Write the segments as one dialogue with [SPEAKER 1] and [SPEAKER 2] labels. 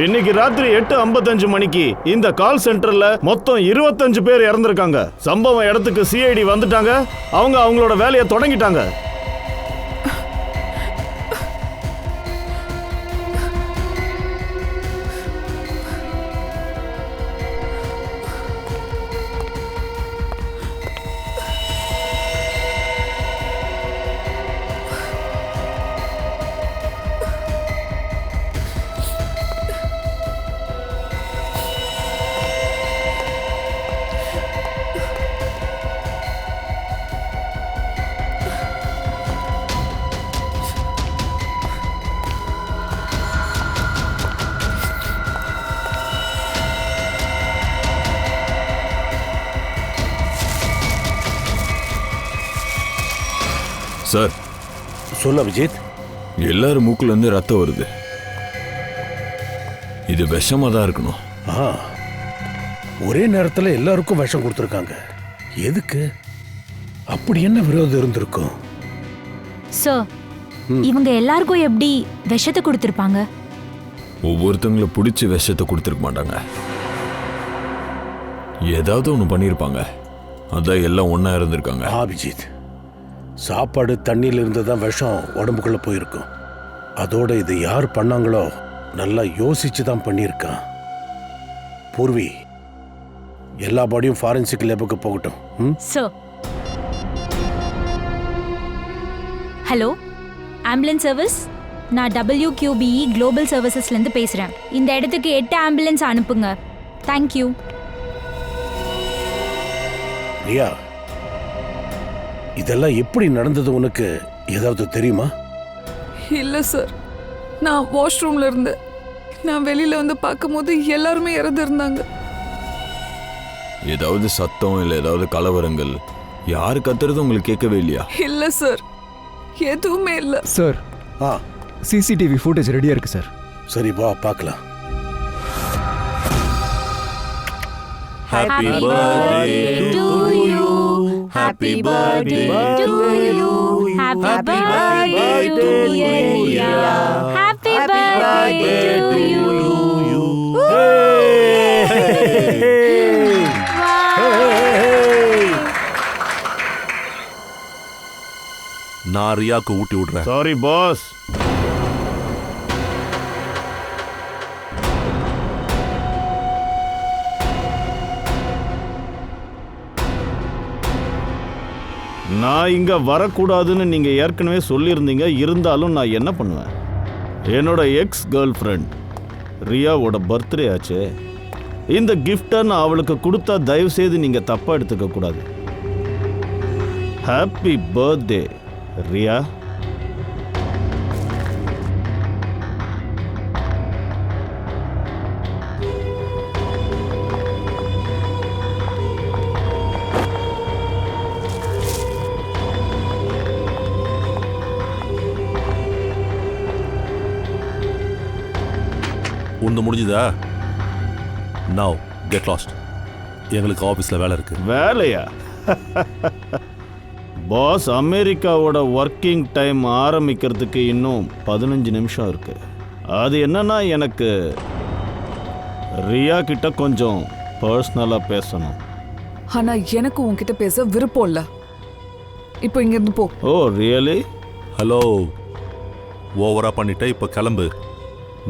[SPEAKER 1] இன்னைக்கு ராத்திரி 8:55 மணிக்கு இந்த கால் சென்டர்ல மொத்தம் 25 பேர் இறந்திருக்காங்க. சம்பவ இடத்துக்கு சிஐடி வந்துட்டாங்க. அவங்க அவங்களோட வேலையை தொடங்கிட்டாங்க.
[SPEAKER 2] சார்
[SPEAKER 3] சொல்ல விஜித்.
[SPEAKER 2] எல்லாரும் மூக்குல இருந்து ரத்தம் வருது. இது விஷமா தான் இருக்கணும்.
[SPEAKER 3] ஒரே நேரத்தில் எல்லாருக்கும் விஷம் கொடுத்துருக்காங்க. எதுக்கு? அப்படி என்ன விரோதம் இருந்திருக்கும்?
[SPEAKER 4] சார், இவங்க எல்லாருக்கும் எப்படி விஷத்தை கொடுத்துருப்பாங்க?
[SPEAKER 2] ஒவ்வொருத்தங்களை பிடிச்சி விஷத்தை கொடுத்துருக்க மாட்டாங்க. ஏதாவது ஒன்று பண்ணியிருப்பாங்க. அதான் எல்லாம் ஒன்றா இருந்திருக்காங்க.
[SPEAKER 3] அபிஜித், சாப்பாடு தண்ணியில் இருந்து தான் விஷம் உடம்புக்குள்ள போயிருக்கும். அதோட இது யார் பண்ணாங்களோ நல்லா யோசிச்சு தான் பண்ணியிருக்கான். பூர்வி, எல்லா பாடியும் ஃபாரன்சிக் லேபுக்கு போகட்டும்.
[SPEAKER 4] Sir, hello, ambulance service. நான் WQBE குளோபல் சர்வீசஸ்லேருந்து பேசுகிறேன். இந்த இடத்துக்கு 8 ஆம்புலன்ஸ் அனுப்புங்க. தேங்க்யூ.
[SPEAKER 3] ரியா, இதெல்லாம் எப்படி நடந்தது உனக்கு ஏதாவது தெரியுமா?
[SPEAKER 5] இல்லை சார், நான் வாஷ்ரூம்ல இருந்தேன். நான் வெளியில வந்து பார்க்கும்போது எல்லாருமே இறந்து இருந்தாங்க.
[SPEAKER 2] ஏதாவது சத்தம் இல்லை ஏதாவது கலவரங்கள் யாரு கத்துறது உங்களுக்கு கேட்கவே இல்லையா?
[SPEAKER 5] இல்லை சார், எதுவுமே இல்லை
[SPEAKER 6] சார். CCTV ஃபுட்டேஜ் ரெடியா இருக்கு சார்.
[SPEAKER 3] சரி, வா பார்க்கலாம்.
[SPEAKER 4] Happy birthday to you. Happy birthday to you. Happy birthday to you. Happy birthday to you.
[SPEAKER 7] நான் ரியாக்கு ஊட்டி விடுறேன்.
[SPEAKER 1] Sorry boss. நான் இங்க வரக்கூடாதுன்னு நீங்க ஏற்கனவே சொல்லியிருந்தீங்க. இருந்தாலும் நான் என்ன பண்ணுவேன்? என்னோட எக்ஸ் கேர்ள் ஃப்ரெண்ட் ரியாவோட பர்த்டே ஆச்சு. இந்த கிஃப்டை நான் அவளுக்கு கொடுத்தா தயவு செய்து நீங்க தப்பா எடுத்துக்க கூடாது. Happy birthday Riya.
[SPEAKER 7] ஒன்று முடிஞ்சுதா? Now get lost. எங்களுக்கு ஆஃபீஸில் வேலை இருக்கு.
[SPEAKER 1] வேலையா? பாஸ், அமெரிக்காவோட ஒர்க்கிங் டைம் ஆரம்பிக்கிறதுக்கு இன்னும் 15 நிமிஷம் இருக்கு. அது என்னன்னா, எனக்கு ரியா கிட்ட கொஞ்சம் பர்சனலாக பேசணும்.
[SPEAKER 5] ஆனா எனக்கு உன்கிட்ட பேச விருப்பம் இல்லை. இப்போ இங்கிருந்து போ.
[SPEAKER 1] ஓ ரியலி?
[SPEAKER 7] ஹலோ, ஓவரா பண்ணிட்ட, இப்போ கிளம்பு.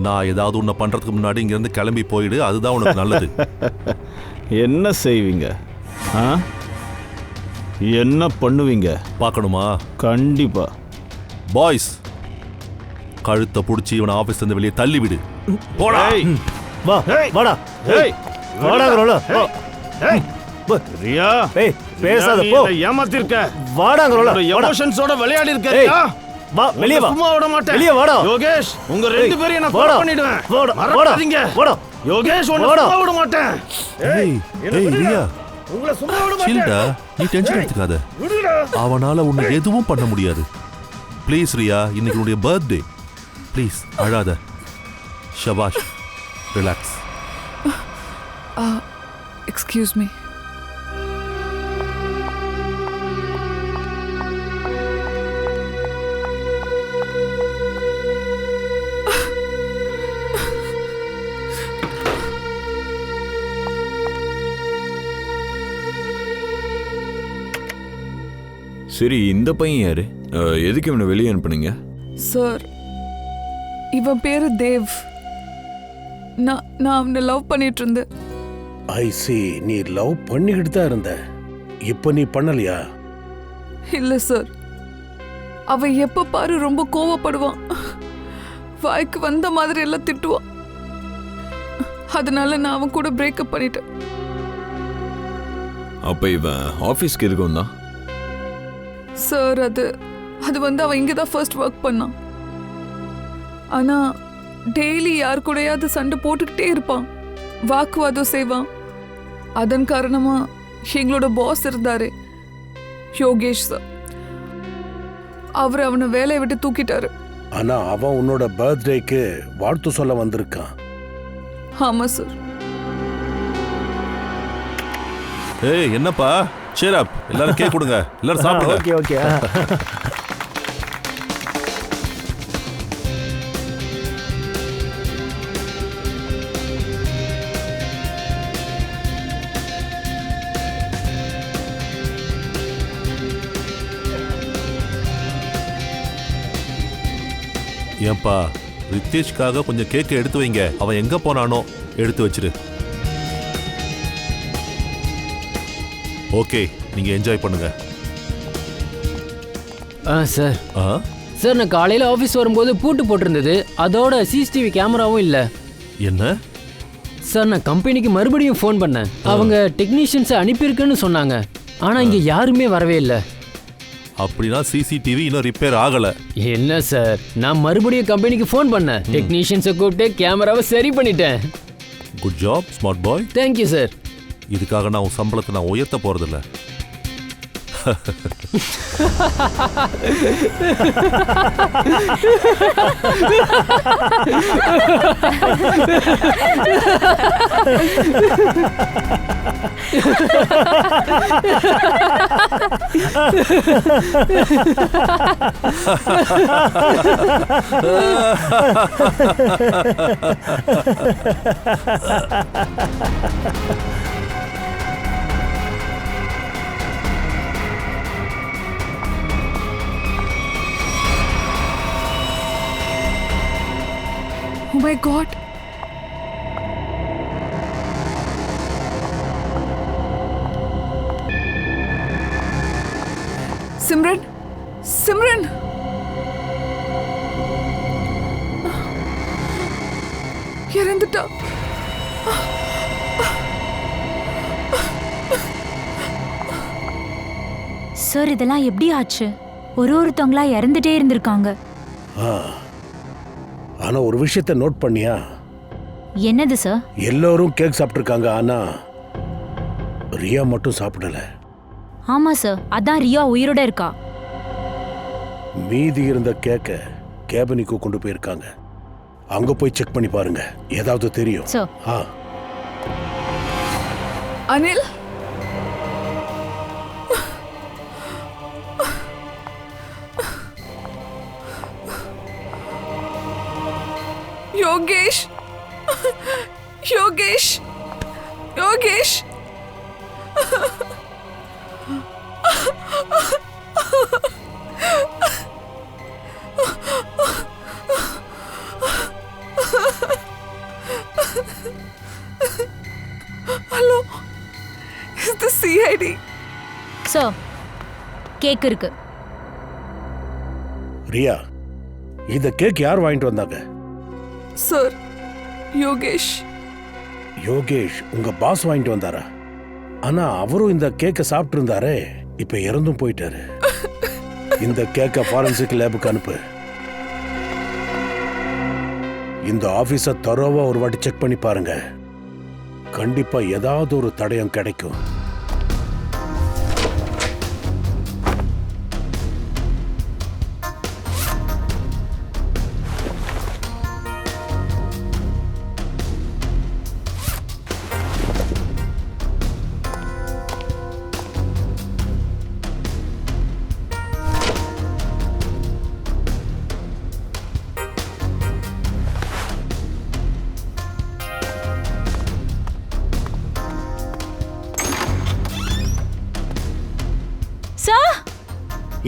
[SPEAKER 7] நான் ஏதாவது ஒன்று பண்ணுறதுக்கு முன்னாடி இங்கேருந்து கிளம்பி போயிடு. அதுதான் உனக்கு நல்லது.
[SPEAKER 1] என்ன செய்வீங்க? என்ன பண்ணுவீங்க?
[SPEAKER 7] பார்க்கணுமா?
[SPEAKER 1] கண்டிப்பா.
[SPEAKER 7] பாய்ஸ், கழுத்தை பிடிச்சி இவனை ஆஃபீஸ் இருந்து வெளியே தள்ளி விடு. போடா.
[SPEAKER 3] வா, வாடா. ஏய், வாடாங்கறோல.
[SPEAKER 1] ஏய் ரியா,
[SPEAKER 3] ஏய் பேசாத போ.
[SPEAKER 1] ஏமாத்திருக்க.
[SPEAKER 3] வாடாங்கறோல.
[SPEAKER 1] எமோஷன்ஸோட விளையாடி இருக்க.
[SPEAKER 3] வா, வெளிய வா.
[SPEAKER 1] சும்மா விட மாட்டேன்.
[SPEAKER 3] வெளிய வாடா.
[SPEAKER 1] யோகேஷ், உங்க ரெண்டு பேரையும் நான் கொலை பண்ணிடுவேன். மறக்காதீங்க.
[SPEAKER 3] வாடா.
[SPEAKER 1] யோகேஷ், உன்னை சும்மா விட மாட்டேன்.
[SPEAKER 7] ஏய் ரியா,
[SPEAKER 1] உங்களை சும்மா விட
[SPEAKER 7] சில்டா,
[SPEAKER 1] மாட்டேன்.
[SPEAKER 7] நீ டென்ஷன் எடுத்துக்காத. அவனால உன்னை எதுவும் பண்ண முடியாது. ப்ளீஸ் ரியா, இன்னைக்கு உன்னுடைய பர்த்டே. ப்ளீஸ் அழாத. ஷபாஷ், ரிலாக்ஸ்.
[SPEAKER 5] Excuse me.
[SPEAKER 2] சரி இந்த பையன் யாரு? எதுக்கு இவனை வெளியே அனுப்புனீங்க?
[SPEAKER 5] சார் இவன் பேரு தேவ். நான் அவனை லவ் பண்ணிட்டு இருந்தேன்.
[SPEAKER 3] ஐ சி, நீ லவ் பண்ணிக்கிட்டு தான் இருந்த, இப்போ நீ பண்ணலையா?
[SPEAKER 5] இல்ல சார், அவன் எப்ப பாரு ரொம்ப கோவப்படுவான், வாய்க்கு வந்த மாதிரி எல்லாம் திட்டுவான். அதனால நான் அவன் கூட பிரேக்கப் பண்ணிட்டேன்.
[SPEAKER 2] அப்ப இவன் ஆபீஸ்க்கு எதுக்கு வந்தான்?
[SPEAKER 5] சார் அது வந்து அவன் இங்கே தான் ஃபர்ஸ்ட் ஒர்க் பண்ணான். ஆனா டெய்லி யார் கூடயாவது சண்டை போட்டுக்கிட்டே இருப்பான், வாக்குவாதம் செய்வான். அதன் காரணமா எங்களோட பாஸ் இருந்தாரு யோகேஷ் சார், அவர் அவனை வேலையை விட்டு தூக்கிட்டாரு.
[SPEAKER 3] ஆனா அவன் உன்னோட பர்த்டேக்கு வாழ்த்து சொல்ல வந்திருக்கான்.
[SPEAKER 5] ஆமா சார்.
[SPEAKER 7] ஏய் என்னப்பா, cheer up, எல்லாரும் கேக் கொடுங்க, எல்லாரும் சாப்பிடுங்க.
[SPEAKER 6] Okay okay.
[SPEAKER 7] ஏன்பா, ரித்தேஷ்காக கொஞ்சம் கேக் எடுத்து வைங்க. அவன் எங்க போனானோ எடுத்து வச்சிரு. ஓகே, நீங்க என்ஜாய் பண்ணுங்க.
[SPEAKER 8] சார்
[SPEAKER 7] ஆ,
[SPEAKER 8] சார் நான் காலையில் ஆஃபீஸ் வரும்போது பூட்டு போட்டிருந்தது, அதோட சிசிடிவி கேமராவும் இல்லை.
[SPEAKER 7] என்ன?
[SPEAKER 8] சார் நான் கம்பெனிக்கு மறுபடியும் ஃபோன் பண்ணேன், அவங்க டெக்னீஷியன்ஸை அனுப்பியிருக்குன்னு சொன்னாங்க. ஆனால் இங்கே யாருமே வரவே இல்லை.
[SPEAKER 7] அப்படின்னா சிசிடிவி இன்னும் ரிப்பேர் ஆகல.
[SPEAKER 8] என்ன சார், நான் மறுபடியும் கம்பெனிக்கு ஃபோன் பண்ணேன், டெக்னீஷியன்ஸை கூப்பிட்டு கேமராவை சரி பண்ணிட்டேன்.
[SPEAKER 7] Good job smart boy.
[SPEAKER 8] Thank you sir.
[SPEAKER 7] இதுக்காக நான் உன் சம்பளத்தை நான் உயர்த்த போறதில்ல.
[SPEAKER 5] Oh my God. Simran, Simran. இறந்துட்டா.
[SPEAKER 4] சார் இதெல்லாம் எப்படி ஆச்சு? ஒருத்தவங்களா இறந்துட்டே இருந்திருக்காங்க.
[SPEAKER 3] ஆனா ஒரு விஷயத்தை நோட் பண்ணியா?
[SPEAKER 4] என்னது சார்?
[SPEAKER 3] எல்லாரும் கேக் சாப்பிட்டுருக்காங்க, ஆனா ரியா மட்டும் சாப்பிடல.
[SPEAKER 4] ஆமா சார், அதான் ரியா உயிரோட இருக்கா.
[SPEAKER 3] மீதி இருந்த கேக்க கேபினுக்கு கொண்டு போயிருக்காங்க. அங்க போய் செக் பண்ணி பாருங்க, ஏதாவது தெரியும்.
[SPEAKER 4] Sir.
[SPEAKER 5] Anil, Yogesh, Yogesh, Yogesh. Hello, is the CID?
[SPEAKER 4] Sir cake இருக்கு.
[SPEAKER 3] ரியா, இந்த கேக் யார் வாங்கிட்டு வந்தாங்க?
[SPEAKER 5] சார், யோகேஷ்.
[SPEAKER 3] யோகேஷ் உங்க பாஸ் வாங்கிட்டு வந்தாரா? ஆனா அவரும் இந்த கேக்க சாப்பிட்டு இருந்தாரே, இப்ப இறந்தும் போயிட்டாரு. இந்த கேக்க ஃபாரன்சிக் லேபுக்கு அனுப்பு. இந்த ஆபீஸ தரோவா ஒரு வாட்டி செக் பண்ணி பாருங்க, கண்டிப்பா ஏதாவது ஒரு தடயம் கிடைக்கும்.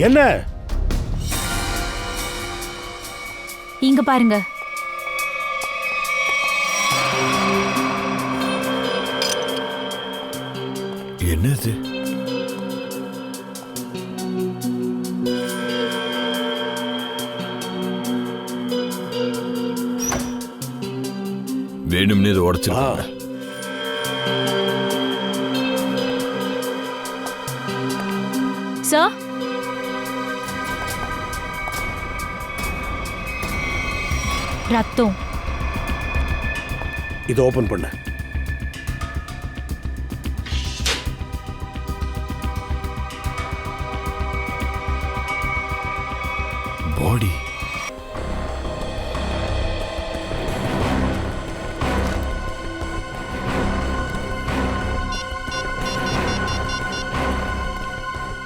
[SPEAKER 3] என்ன?
[SPEAKER 4] இங்க பாருங்க.
[SPEAKER 2] என்னது? வேணும்னு இதை உடைச்சிருக்காங்க.
[SPEAKER 4] சார், ரத்தம்.
[SPEAKER 3] இதை ஓபன் பண்ண.
[SPEAKER 2] Body.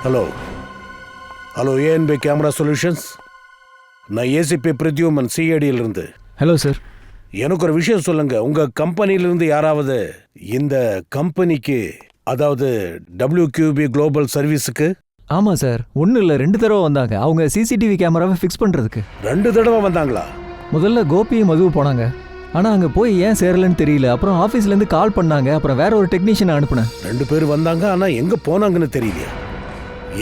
[SPEAKER 3] Hello hello, ANP camera solutions. நான் ஏசிபி பிரத்யுமன், சிஐடியில் இருந்து.
[SPEAKER 6] Hello sir.
[SPEAKER 3] எனக்கு ஒரு விஷயம் சொல்லுங்க. உங்க கம்பெனியிலிருந்து யாராவது இந்த கம்பெனிக்கு, அதாவது WQB குளோபல் சர்வீஸுக்கு?
[SPEAKER 6] ஆமாம் சார், ஒன்றும் இல்லை, 2 தடவை வந்தாங்க. அவங்க சிசிடிவி கேமராவை ஃபிக்ஸ் பண்ணுறதுக்கு.
[SPEAKER 3] 2 தடவை வந்தாங்களா?
[SPEAKER 6] முதல்ல கோபியும் மதுவு போனாங்க. ஆனால் அங்கே போய் ஏன் சேரலன்னு தெரியல. அப்புறம் ஆஃபீஸ்லேருந்து கால் பண்ணாங்க. அப்புறம் வேற ஒரு டெக்னீஷியனை அனுப்புனேன்.
[SPEAKER 3] 2 பேர் வந்தாங்க, ஆனால் எங்கே போனாங்கன்னு தெரியலையா?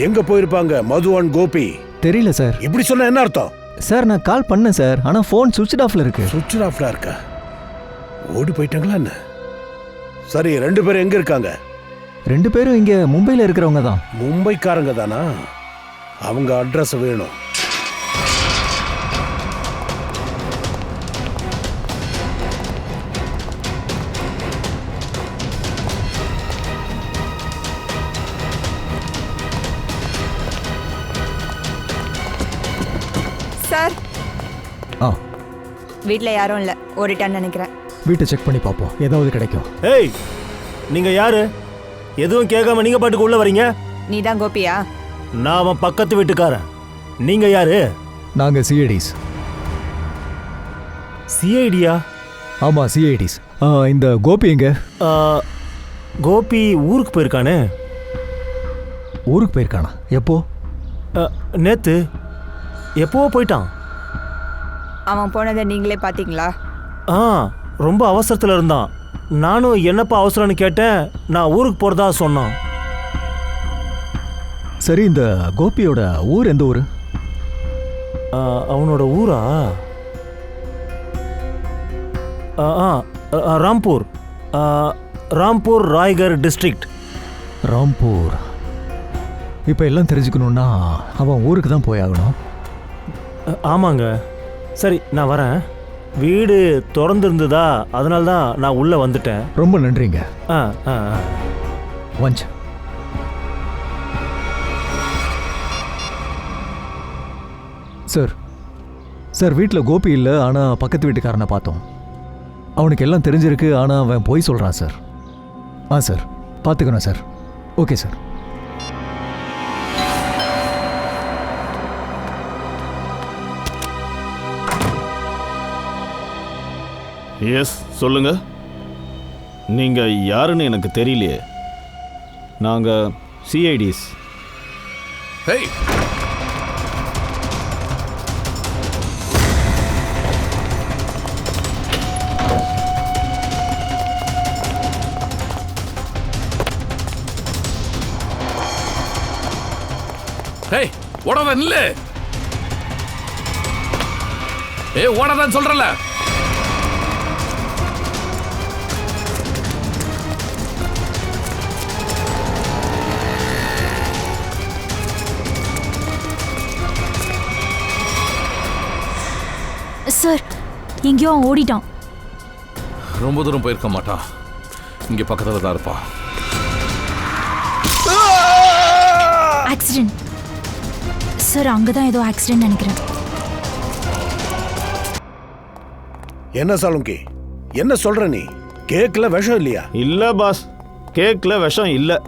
[SPEAKER 3] எங்கே போயிருப்பாங்க மது அண்ட் கோபி?
[SPEAKER 6] தெரியல சார்.
[SPEAKER 3] இப்படி சொன்ன என்ன அர்த்தம்?
[SPEAKER 6] சார், நான் கால் பண்ணேன் சார், ஆனால் ஃபோன் சுவிட்ச் ஆஃப்ல இருக்கு.
[SPEAKER 3] சுவிட்ச் ஆஃப்ல இருக்கா? ஓடி போயிட்டாங்களா என்ன? சரி, 2 பேரும் எங்கே இருக்காங்க?
[SPEAKER 6] 2 பேரும் இங்கே மும்பையில் இருக்கிறவங்க தான்.
[SPEAKER 3] மும்பைக்காரங்க தானா? அவங்க அட்ரஸ் வேணும்.
[SPEAKER 9] சார்,
[SPEAKER 6] ஆ,
[SPEAKER 9] வீட்டில் யாரும் இல்லை, ஓடிட்டான்னு நினைக்கிறேன்.
[SPEAKER 6] வீட்டை செக் பண்ணி பார்ப்போம், ஏதாவது கிடைக்கும்.
[SPEAKER 10] ஏய், நீங்க யாரு? எதுவும் கேட்காம நீங்க பாட்டுக்கு உள்ள வரீங்க?
[SPEAKER 9] நீ தான் கோபியா?
[SPEAKER 10] நான் அவன் பக்கத்து வீட்டுக்காரன். நீங்க யாரு?
[SPEAKER 6] நாங்கள் சிஐடிஸ்.
[SPEAKER 10] சிஐடியா?
[SPEAKER 6] ஆமாம், சிஐடிஸ். இந்த கோபி எங்க?
[SPEAKER 10] கோபி ஊருக்கு போயிருக்கானே.
[SPEAKER 6] ஊருக்கு போயிருக்கானா? எப்போ?
[SPEAKER 10] நேத்து. எப்போ போயிட்டான்?
[SPEAKER 9] அவன் போனதை நீங்களே பார்த்தீங்களா?
[SPEAKER 10] ரொம்ப அவசரத்தில் இருந்தான். நானும் என்னப்பா அவசரம்னு கேட்டேன். நான் ஊருக்கு போகிறதா சொன்னான்.
[SPEAKER 6] சரி, இந்த கோபியோட ஊர் எந்த ஊர்?
[SPEAKER 10] அவனோட ஊரா? ராம்பூர். ராம்பூர் ராய்கர் டிஸ்ட்ரிக்ட்.
[SPEAKER 6] ராம்பூர். இப்போ எல்லாம் தெரிஞ்சுக்கணுன்னா அவன் ஊருக்கு தான் போயாகணும்.
[SPEAKER 10] ஆமாங்க. சரி, நான் வரேன். வீடு திறந்துருந்ததா, அதனால தான் நான் உள்ளே வந்துட்டேன்.
[SPEAKER 6] ரொம்ப நன்றிங்க. வஞ்ச். சார், சார், வீட்டில் கோபி இல்லை, ஆனால் பக்கத்து வீட்டுக்காரனை பார்த்தோம். அவனுக்கு எல்லாம் தெரிஞ்சிருக்கு, ஆனால் அவன் போய் சொல்கிறான் சார். சார், பார்த்துக்கணும் சார். Okay sir.
[SPEAKER 1] எஸ், சொல்லுங்க. நீங்க யாருன்னு எனக்கு தெரியலையே. நாங்க சிஐடிஸ்.
[SPEAKER 7] ஹேய், ஹேய், ஓடாத நில்லு. ஓடாதான் சொல்றல.
[SPEAKER 4] சார், எங்கேயோ அவன் ஓடிட்டான்.
[SPEAKER 7] ரொம்ப தூரம் போயிருக்க மாட்டான், இங்க பக்கத்துல தான் இருப்பான்.
[SPEAKER 4] ஆக்சிடென்ட் சார், அங்கதான் ஏதோ ஆக்சிடென்ட் நினைக்கிறேன்.
[SPEAKER 3] என்ன சாலுங்கி, என்ன சொல்ற நீ? கேக்ல விஷம் இல்லையா?
[SPEAKER 1] இல்ல பாஸ், கேக்ல விஷம் இல்ல.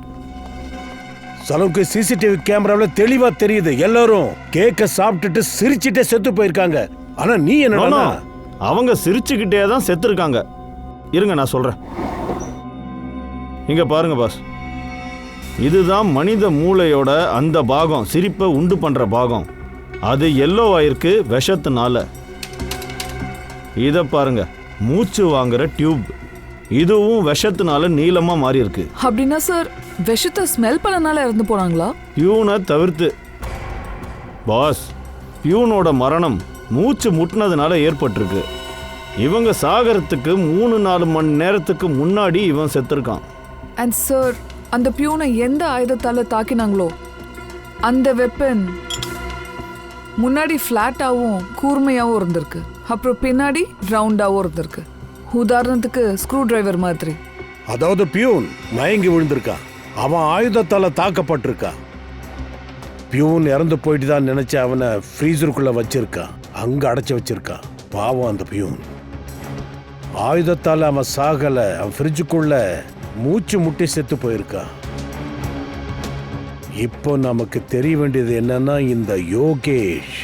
[SPEAKER 3] சாலுங்கி, சிசிடிவி கேமராவில் தெளிவா தெரியுது. எல்லாரும் கேக்க சாப்பிட்டுட்டு சிரிச்சிட்டே செத்து போயிருக்காங்க. ஆனா நீ என்ன?
[SPEAKER 1] அவங்க சிரிச்சுக்கிட்டே தான் செத்து இருக்காங்க. இருங்க, நான் சொல்றேன். இங்க பாருங்க பாஸ், இதுதான் மனித மூளையோட அந்த பாகம், சிரிப்பை உண்டு பண்ற பாகம். அது எல்லோ ஆயிருக்கு விஷத்தினால. இதை பாருங்க, மூச்சு வாங்குற டியூப், இதுவும் விஷத்தினால நீளமா மாறி இருக்கு.
[SPEAKER 5] அப்படின்னா சார் விஷத்தை ஸ்மெல் பண்ணனால இறந்து போனாங்களா?
[SPEAKER 1] பியூனை தவிர்த்து. பாஸ், பியூனோட மரணம் மூச்சு முட்டினதுனால ஏற்பட்டிருக்கு. இவங்க சாகரத்துக்கு 3-4 மணி நேரத்துக்கு முன்னாடி இவன் செத்துருக்கான்.
[SPEAKER 5] அண்ட் சார், அந்த பியூனை எந்த ஆயுதத்தால தாக்கினாங்களோ அந்த வெப்பன் முன்னாடி ஃப்ளாட்டாகவும் கூர்மையாகவும் இருந்திருக்கு, அப்புறம் பின்னாடி ரவுண்டாகவும் இருந்திருக்கு. உதாரணத்துக்கு ஸ்க்ரூ டிரைவர் மாதிரி.
[SPEAKER 3] அதாவது பியூன் மயங்கி விழுந்திருக்கான், அவன் ஆயுதத்தால தாக்கப்பட்டிருக்கான். பியூன் இறந்து போயிட்டு தான் நினைச்ச அவனை ஃப்ரீசருக்குள்ள வச்சிருக்கான், அங்க அடைச்சி வச்சிருக்கான். பாவம் அந்த பியூன். ஆயுதத்தால அவன் சாகல, அவன் ஃப்ரிட்ஜுக்குள்ள மூச்சு முட்டி செத்து போயிருக்கான். இப்போ நமக்கு தெரிய வேண்டியது என்னன்னா, இந்த யோகேஷ்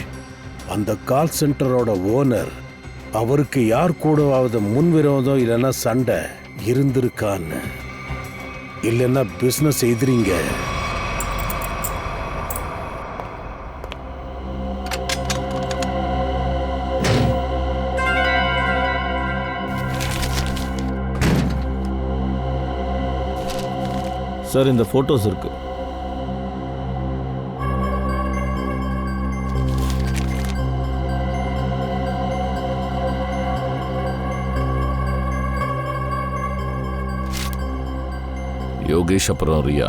[SPEAKER 3] அந்த கால் சென்டரோட ஓனர், அவருக்கு யார் கூடவாவது முன்விரோதம் இல்லைன்னா சண்டை இருந்திருக்கான்னு, இல்லைன்னா பிஸ்னஸ் எதிரிங்க.
[SPEAKER 1] சார், இந்த போட்டோஸ் இருக்கு.
[SPEAKER 11] யோகேஷ் அப்புறம் ரியா.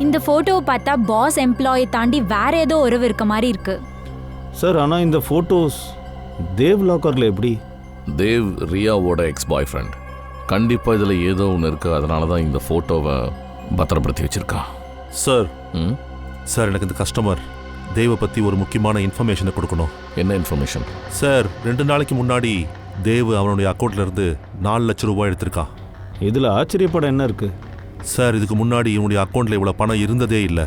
[SPEAKER 4] இந்த போட்டோவை பார்த்தா பாஸ் எம்ப்ளாயை தாண்டி வேற ஏதோ உறவு இருக்க மாதிரி இருக்கு.
[SPEAKER 1] சார், ஆனால் இந்த போட்டோஸ் தேவ் லாக்கர்ல எப்படி?
[SPEAKER 11] தேவ் ரியாவோட எக்ஸ் பாய் ஃப்ரெண்ட். கண்டிப்பாக இதில் ஏதோ ஒன்று இருக்குது, அதனால தான் இந்த ஃபோட்டோவை பத்திரப்படுத்தி வச்சுருக்கான்.
[SPEAKER 7] சார், சார் எனக்கு இந்த கஸ்டமர் தேவை பற்றி ஒரு முக்கியமான இன்ஃபர்மேஷனை கொடுக்கணும்.
[SPEAKER 11] என்ன இன்ஃபர்மேஷன்?
[SPEAKER 7] சார், 2 நாளைக்கு முன்னாடி தேவ் அவனுடைய அக்கௌண்ட்லேருந்து 4 லட்சம் ரூபாய் எடுத்திருக்கான்.
[SPEAKER 1] இதில் ஆச்சரியப்பட என்ன இருக்கு?
[SPEAKER 7] சார், இதுக்கு முன்னாடி இவனுடைய அக்கௌண்ட்டில் இவ்வளோ பணம் இருந்ததே இல்லை.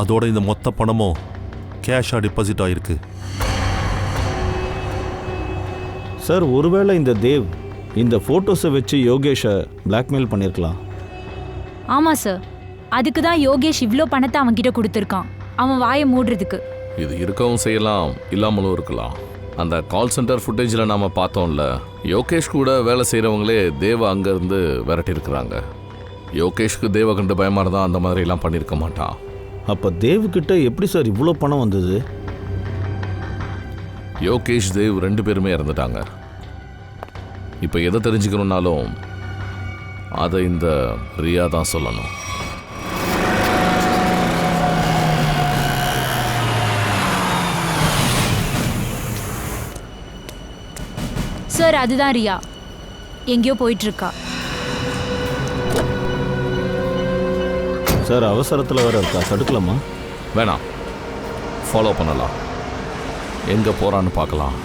[SPEAKER 7] அதோட இந்த மொத்த பணமும் கேஷாக டிபாசிட் ஆகிருக்கு.
[SPEAKER 1] சார், ஒருவேளை இந்த தேவ் இந்த ஃபோட்டோஸை வச்சு யோகேஷை பிளாக்மெயில் பண்ணியிருக்கலாம்.
[SPEAKER 4] ஆமாம் சார், அதுக்கு தான் யோகேஷ் இவ்வளோ பணத்தை அவன்கிட்ட கொடுத்துருக்கான், அவன் வாயை மூடுறதுக்கு.
[SPEAKER 11] இது இருக்கவும் செய்யலாம், இல்லாமலும் இருக்கலாம். அந்த கால் சென்டர் ஃபுட்டேஜில் நாம் பார்த்தோம்ல, யோகேஷ் கூட வேலை செய்கிறவங்களே தேவ அங்கேருந்து விரட்டியிருக்கிறாங்க. யோகேஷ்க்கு தேவ கண்டு பயமாக இருந்தால் அந்த மாதிரிலாம் பண்ணியிருக்க மாட்டான்.
[SPEAKER 1] அப்போ தேவ்கிட்ட எப்படி சார் இவ்வளோ பணம் வந்தது?
[SPEAKER 11] யோகேஷ், தேவ் 2 பேருமே இறந்துட்டாங்க. இப்போ எதை தெரிஞ்சுக்கணுன்னாலும் அதை இந்த ரியா தான் சொல்லணும்.
[SPEAKER 4] சார், அதுதான் ரியா, எங்கேயோ போயிட்டு இருக்கா.
[SPEAKER 1] சார், அவசரத்தில் வர இருக்கா, தடுக்கலாமா?
[SPEAKER 11] வேணாம், ஃபாலோ பண்ணலாம். எங்கே போகிறான்னு பார்க்கலாம்.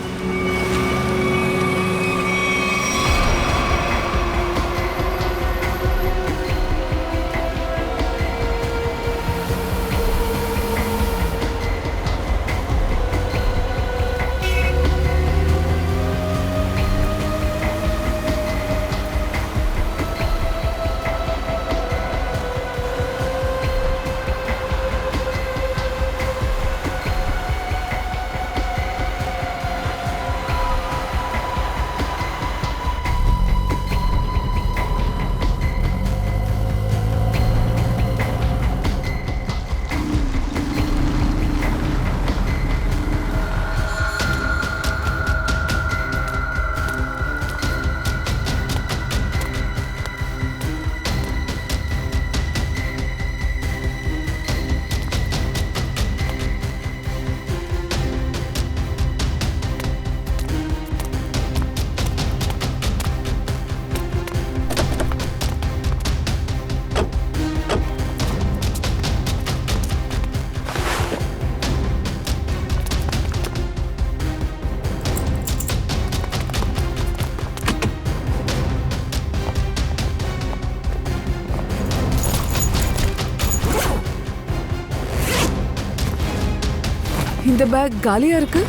[SPEAKER 5] இந்த பேக் காலியா இருக்கு.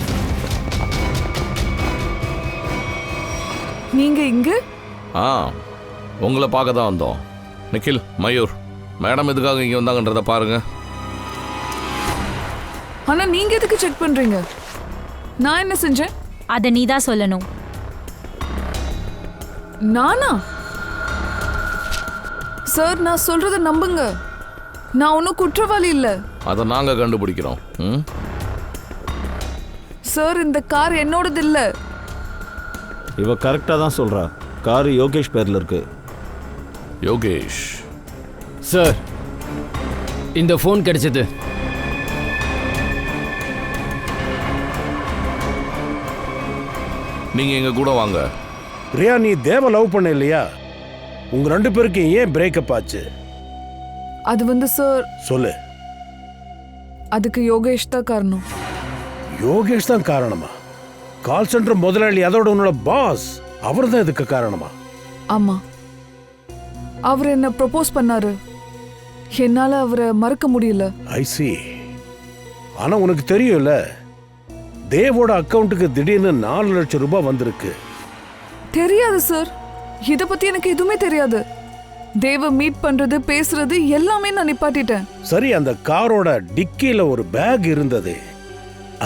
[SPEAKER 5] நீங்க இங்க?
[SPEAKER 11] உங்களை பார்க்க தான் வந்தோம். நிக்கில், மயூர், மேடம் எதுக்காக இங்கே வந்தாங்கன்றத பாருங்க.
[SPEAKER 5] ஆனா நீங்க எதுக்கு செக் பண்றீங்க? நான் என்ன செஞ்சேன்?
[SPEAKER 4] அதை நீ தான் சொல்லணும்.
[SPEAKER 5] நானா? சார், நான் சொல்றத நம்புங்க. நான் ஒன்றும் குற்றவாளி இல்லை.
[SPEAKER 11] அதை நாங்கள் கண்டுபிடிக்கிறோம். ம்,
[SPEAKER 5] சார், இந்த கார் என்னோடது இல்லை.
[SPEAKER 1] இவ கரெக்டாக தான் சொல்கிறா. காரு யோகேஷ் பேரில் இருக்கு.
[SPEAKER 11] யோகேஷ்
[SPEAKER 8] சார், இந்த ஃபோன் கிடைச்சது.
[SPEAKER 11] நீங்கள் எங்கள் கூட வாங்க.
[SPEAKER 3] ரியா, நீ தேவ லவ் பண்ண இல்லையா? உங்க 2 பேருக்கு ஏன் பிரேக்கப் ஆச்சு?
[SPEAKER 5] அது வந்து சார்,
[SPEAKER 3] சொல்லு.
[SPEAKER 5] அதுக்கு யோகேஷ் தான் காரணம்.
[SPEAKER 3] யோகேஷ் தான் காரணமா? கால் சென்டர் முதலாளி, அதோட உன்னோட பாஸ், அவர் தான் இதுக்கு காரணமா?
[SPEAKER 5] ஆமா, அவர் என்ன ப்ரொபோஸ் பண்ணாரு. என்னால அவரை மறக்க முடியல.
[SPEAKER 3] ஐ சி. ஆனா உனக்கு தெரியும்ல, தேவோட அக்கவுண்ட்டுக்கு திடீர்னு 4 லட்சம் ரூபாய் வந்திருக்கு.
[SPEAKER 5] தெரியாது சார், இத பத்தி எனக்கு எதுவுமே தெரியாது. தேவ மீட் பண்றது, பேசுறது எல்லாமே நான் நிப்பாட்டிட்டேன்.
[SPEAKER 3] சரி, அந்த காரோட டிக்கில ஒரு பேக் இருந்தது.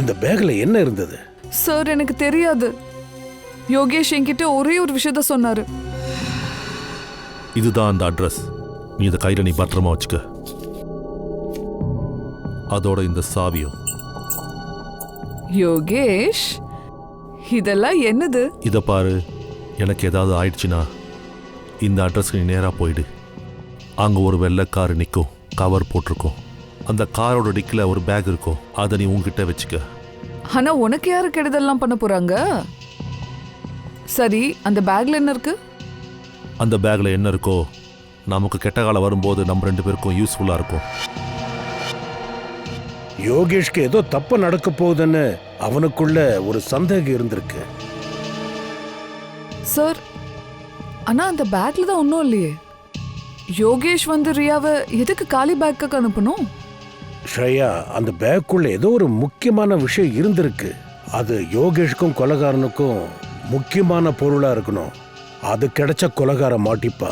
[SPEAKER 3] அந்த பேக்ல என்ன இருந்தது?
[SPEAKER 5] சார், எனக்கு தெரியாது. யோகேஷ் என்கிட்ட ஒரே ஒரு விஷயத்த சொன்னாரு.
[SPEAKER 7] இதுதான் அந்த அட்ரஸ். நீ இதை கையில் நீ பத்திரமா வச்சுக்க. அதோட இந்த சாவியும்.
[SPEAKER 5] யோகேஷ், இதெல்லாம் என்னது?
[SPEAKER 7] இதை பாரு, எனக்கு ஏதாவது ஆயிடுச்சுன்னா இந்த அட்ரஸ்க்கு நீ நேராக போயிடு. அங்கே ஒரு வெள்ளை கார் நிற்கும், கவர் போட்டிருக்கோம். அந்த காரோட டிக்கில் ஒரு பேக் இருக்கும், அதை நீ உங்ககிட்ட வச்சுக்க.
[SPEAKER 5] ஆனா உனக்கு யாரு கெடுதல்லாம் பண்ண போறாங்க? சரி, அந்த பேக்ல என்ன இருக்கு?
[SPEAKER 7] அந்த பேக்கில் என்ன இருக்கோ நமக்கு கெட்ட காலம் வரும்போது நம்ம 2 பேருக்கும் யூஸ்ஃபுல்லாக இருக்கும்.
[SPEAKER 3] யோகேஷ்க்கு ஏதோ தப்பு நடக்க போகுதுன்னு அவனுக்குள்ள ஒரு சந்தேகம் இருந்திருக்கு.
[SPEAKER 5] சார், ஆனா அந்த பேக்ல தான் ஒன்றும் இல்லையே. யோகேஷ் வந்து ரியாவை எதுக்கு காலி பேக்கு அனுப்பணும்?
[SPEAKER 3] ஸ்ரேயா, அந்த பேக்குள்ள ஏதோ ஒரு முக்கியமான விஷயம் இருந்திருக்கு. அது யோகேஷ்க்கும் கொலைகாரனுக்கும் முக்கியமான பொருளா இருக்கணும். அது கிடைச்ச கொலைகாரன் மாட்டிப்பா.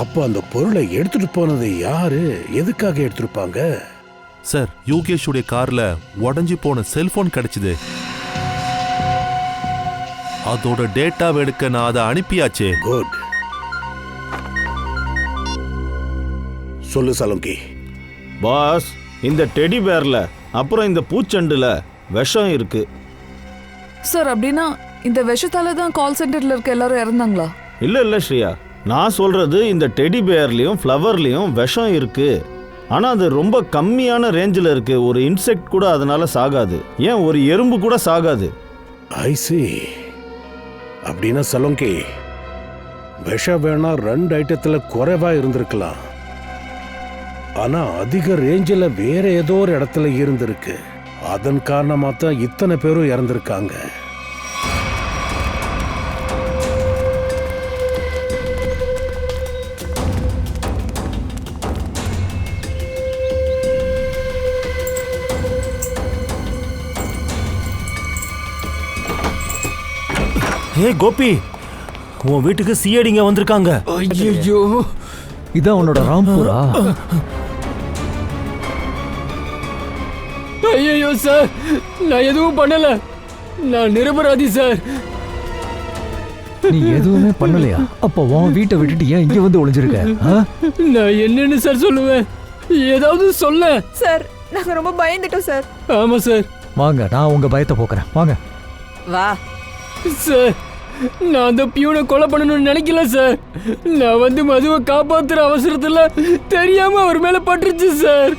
[SPEAKER 3] அப்ப அந்த பொருளை எடுத்துட்டு போனது யாரு, எதுக்காக எடுத்திருப்பாங்க?
[SPEAKER 7] சார், யோகேஷுடைய கார்ல உடஞ்சி போன செல்போன் கிடைச்சது. அதோட டேட்டாவை எடுக்க நான் அதை அனுப்பியாச்சே.
[SPEAKER 3] குட். சொல்லு சலங்கி.
[SPEAKER 1] பாஸ், இந்த டெடி பேரில் அப்புறம் இந்த பூச்செண்டுல விஷம் இருக்கு.
[SPEAKER 5] சார், அப்படின்னா இந்த விஷத்தால தான் கால் சென்டர்ல இருக்க எல்லாரும் இறந்தாங்களா?
[SPEAKER 1] இல்லை ஸ்ரீயா, நான் சொல்கிறது இந்த டெடி பேர்லேயும் ஃப்ளவர்லேயும் விஷம் இருக்கு. ஆனால் அது ரொம்ப கம்மியான ரேஞ்சில் இருக்கு. ஒரு இன்செக்ட் கூட அதனால சாகாது. ஏன் ஒரு எறும்பு கூட சாகாது.
[SPEAKER 3] ஐ சி. அப்படின்னா சலங்கி, விஷம் வேணா 2 ஐட்டத்தில் குறைவா இருந்திருக்கலாம். ஆனா அதிக ரேஞ்சில் வேற ஏதோ ஒரு இடத்துல இருந்திருக்கு. அதன் காரணமா தான் இத்தனை பேரும் இறந்திருக்காங்க.
[SPEAKER 10] ஏ கோபி, உன் வீட்டுக்கு சிஐடிங்க வந்திருக்காங்க.
[SPEAKER 8] ஐயோ,
[SPEAKER 6] இதான் உன்னோட ராம்பூரா?
[SPEAKER 8] ஐயோ சார், நான் எதுவும் பண்ணல. நான் நிரபராதி சார்.
[SPEAKER 6] நீ எதுவுமே பண்ணலையா? அப்ப உன் வீட்டை விட்டுட்டு ஏன் இங்க வந்து ஒளிஞ்சிருக்க?
[SPEAKER 8] நான் என்னன்னு சார் சொல்லுவேன்? ஏதாவது சொல்ல
[SPEAKER 9] சார். நாங்க ரொம்ப பயந்துட்டோம் சார்.
[SPEAKER 8] ஆமா சார்.
[SPEAKER 6] வாங்க, நான் உங்க பயத்தை போக்குறேன். வாங்க.
[SPEAKER 9] வா
[SPEAKER 8] சார், நான் அந்த பியூனை கொலை பண்ணணும்னு நினைக்கல சார். நான் வந்து மதுவை காப்பாத்துற அவசரத்துல தெரியாம அவர் மேல பட்டுருச்சு சார்.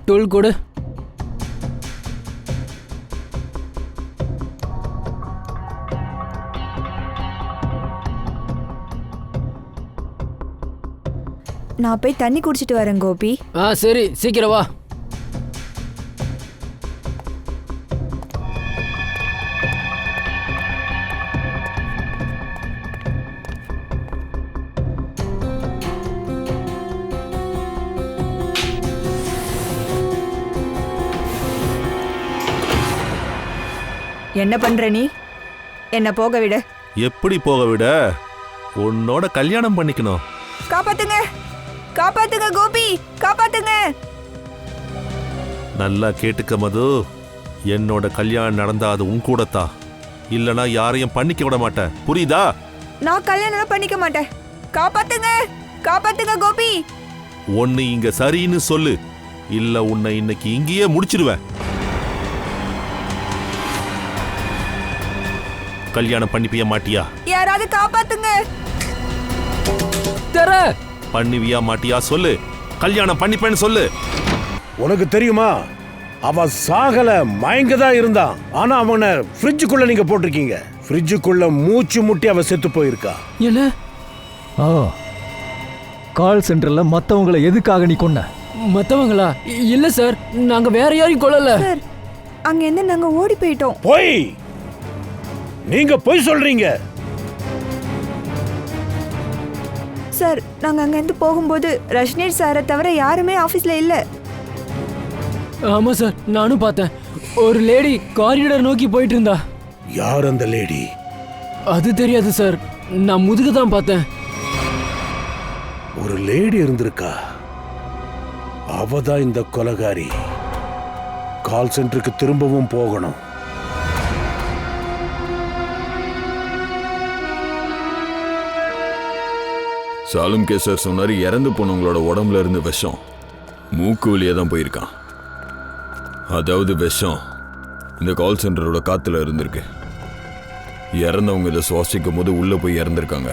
[SPEAKER 8] டோல் கொடு.
[SPEAKER 9] நான் போய் தண்ணி குடிச்சிட்டு வரேன் கோபி.
[SPEAKER 8] சரி, சீக்கிரம் வா.
[SPEAKER 9] என்ன பண்ற நீ? என்ன போக விட.
[SPEAKER 7] எப்படி போக விட? உன்னோட கல்யாணம் பண்ணிக்கணும்.
[SPEAKER 9] காப்பாத்துங்க, காப்பாத்துங்க கோபி, காப்பாத்துங்க.
[SPEAKER 7] நல்லா கேட்டுக்க மது, என்னோட கல்யாணம் நடந்தா அது உன் கூடத்தா, இல்லனா யாரையும் பண்ணிக்க விட மாட்டேன், புரியுதா?
[SPEAKER 9] நான் கல்யாணம் பண்ணிக்க மாட்டேன். காப்பாத்துங்க, காப்பாத்துங்க கோபி.
[SPEAKER 7] ஒன்னு இங்க சரின்னு சொல்லு, இல்ல உன்னை இன்னைக்கு இங்கேயே முடிச்சிடுவேன். கல்யாணம் பண்ணிப்பிய மாட்டியா?
[SPEAKER 9] யாராவது காப்பாத்துங்க.
[SPEAKER 8] தர
[SPEAKER 7] பண்ணுவியா மாட்டியா சொல்லு. கல்யாணம் பண்ணிப்பேன்னு சொல்லு.
[SPEAKER 3] உனக்கு தெரியுமா, அவன் சாகல, மயங்கதான் இருந்தான். ஆனா அவனை ஃப்ரிட்ஜுக்குள்ள நீங்க போட்டிருக்கீங்க. ஃப்ரிட்ஜுக்குள்ள மூச்சு முட்டி அவன் செத்து போயிருக்கா.
[SPEAKER 8] என்ன?
[SPEAKER 6] கால் சென்டர்ல மத்தவங்களை எதுக்காக நீ கொன்ன?
[SPEAKER 8] மத்தவங்களா? இல்ல சார், நாங்க வேற யாரையும் கொல்லல
[SPEAKER 9] சார். அங்க இருந்து நாங்க ஓடி போயிட்டோம்.
[SPEAKER 3] போய் நீங்க போய் சொல்றீங்க.
[SPEAKER 9] சார், நாங்க அங்க இருந்து போகும்போது ரஷ்னீர் சாரை தவிர யாருமே ஆபீஸ்ல இல்ல.
[SPEAKER 8] ஆமா சார், நானும் பார்த்தேன். ஒரு லேடி காரிடார் நோக்கி போயிட்டு இருந்தா.
[SPEAKER 3] யார் அந்த லேடி?
[SPEAKER 8] அது தெரியாது சார், நான் முதுகு தான் பார்த்தேன்.
[SPEAKER 3] ஒரு லேடி இருந்திருக்கா. அவதான் இந்த கொலைகாரி. கால் சென்டருக்கு திரும்பவும் போகணும்.
[SPEAKER 2] சாலும் கேசர் சொன்னாரு, இறந்து போனவங்களோட உடம்புல இருந்து விஷம் மூக்கு வழியா தான் போயிருக்கான். அதாவது விஷம் இந்த கால் சென்டரோட காத்துல இருந்திருக்கு. இறந்தவங்க இதை சுவாசிக்கும் போது உள்ள போய் இறந்துருக்காங்க.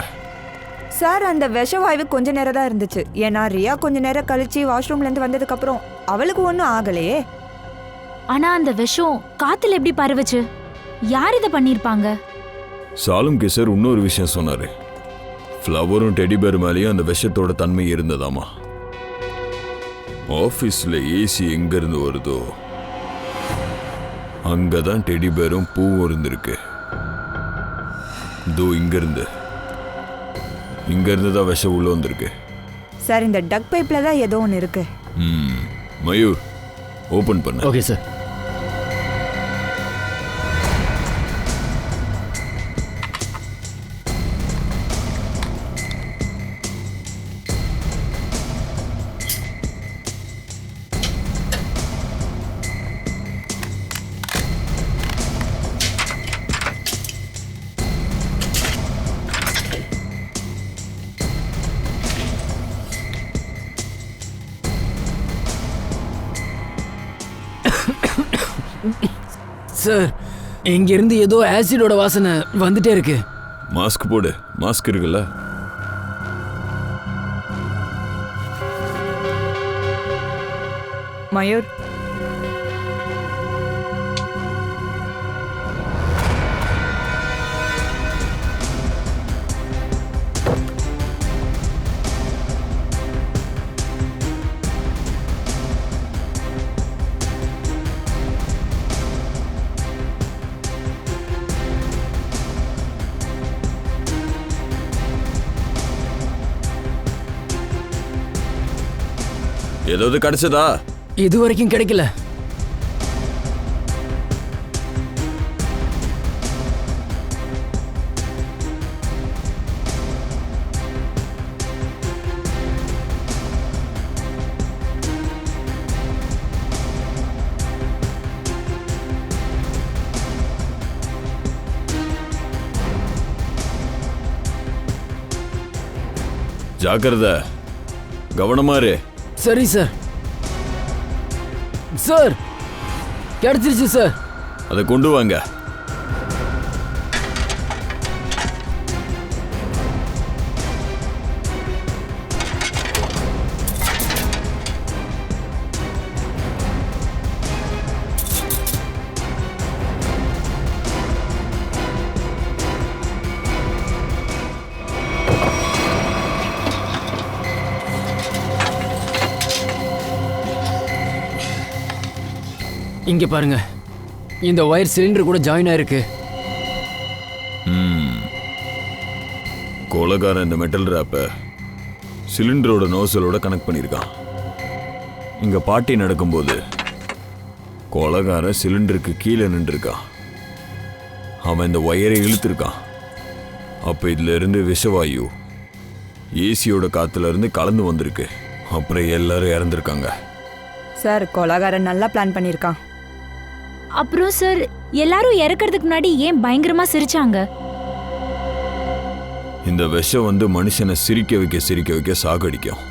[SPEAKER 9] சார், அந்த விஷவாயு கொஞ்ச நேரம் தான் இருந்துச்சு. ஏன்னா ரியா கொஞ்ச நேரம் கழிச்சு வாஷ்ரூம்ல இருந்து வந்ததுக்கு அப்புறம் அவளுக்கு ஒன்றும் ஆகலையே.
[SPEAKER 4] ஆனா அந்த விஷம் காத்துல எப்படி பரவுச்சு? யார் இதை பண்ணிருப்பாங்க?
[SPEAKER 2] சாலும் கேசர் இன்னொரு விஷயம் சொன்னாரு. ஃப்ளவரும் டெடிபேர் மேலேயும் அந்த விஷத்தோட தன்மை இருந்ததாமா. ஆஃபீஸில் ஏசி எங்கேருந்து வருதோ அங்கே தான் டெடிபேரும் பூவும் இருந்திருக்கு. தோ இங்கேருந்து தான் விஷம் உள்ள வந்திருக்கு.
[SPEAKER 9] சார், இந்த டக் பைப்ல தான் ஏதோ ஒன்று இருக்கு.
[SPEAKER 2] மயூர், ஓப்பன் பண்ண.
[SPEAKER 8] Okay sir. சார், இங்க இருந்து ஏதோ ஆசிடோட வாசனை வந்துட்டே இருக்கு.
[SPEAKER 2] மாஸ்க் போடு. மாஸ்க் இருக்குல்ல?
[SPEAKER 9] மயூர்,
[SPEAKER 2] ஏதாவது கிடைச்சதா?
[SPEAKER 8] இது வரைக்கும் கிடைக்கல.
[SPEAKER 2] ஜாக்கிரதை, கவனமா இரு.
[SPEAKER 8] சரி சார். சார், கிடைச்சிருச்சு சார்.
[SPEAKER 2] அதை கொண்டு வாங்க.
[SPEAKER 8] இங்க பாருங்க, இந்த ஒயர் சிலிண்டர் கூட ஜாயின் ஆயிருக்கு.
[SPEAKER 2] கொலைகாரன் இந்த மெட்டல் ரேப்பை சிலிண்டரோட நோசலோட கனெக்ட் பண்ணியிருக்கான். இங்க பார்ட்டி நடக்கும்போது கொலைகாரன் சிலிண்டருக்கு கீழே நின்றுருக்கான். அவன் இந்த ஒயரை இழுத்துருக்கான். அப்போ இதுல இருந்து விஷவாயு ஏசியோட காத்துல இருந்து கலந்து வந்திருக்கு. அப்புறம் எல்லாரும் இறந்துருக்காங்க.
[SPEAKER 9] சார் கொலகாரன் நல்லா பிளான் பண்ணியிருக்கான்.
[SPEAKER 4] அப்புறம் சார், எல்லாரும் இறக்கறதுக்கு முன்னாடி ஏன் பயங்கரமா சிரிச்சாங்க?
[SPEAKER 2] இந்த விஷம் வந்து மனுஷனை சிரிக்க வைக்க சாகடிக்கும்.